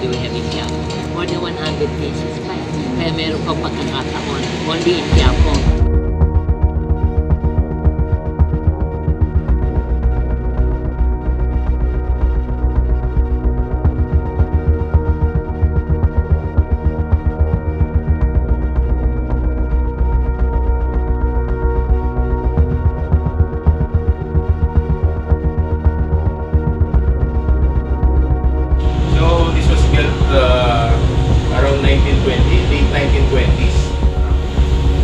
they were having Quiapo. More than 100 cases pa. Kaya meron pang pagkakataon. Only in Quiapo. Around 1920, late 1920s.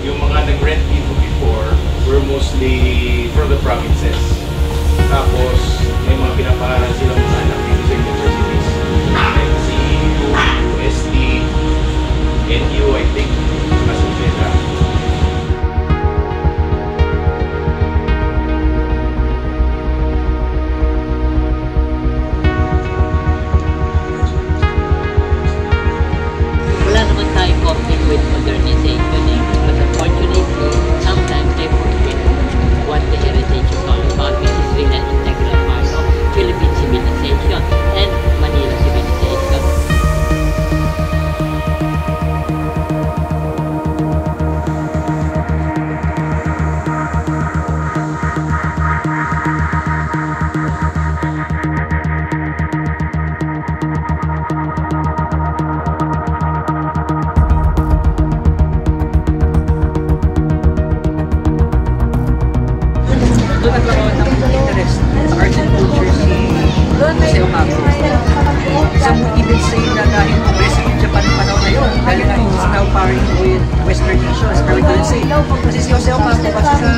Yung mga nag-rent dito before were mostly from the provinces. Tapos may mga pinapaharan silang mga anak dito sa universities. Like CU, UST, NU, I think, Asunción. With modernization, but unfortunately, sometimes they forget what the heritage is all about, which is really an integral part of Philippine civilization and Manila civilization. Doon nagkaroon ng interest sa arts and culture si Jose Ocampo. Some would even say na dahil president Japan pa daw na yun, dahil na he's now parring with Western nations. Pero ito yun say, kasi si Jose Ocampo kasi sa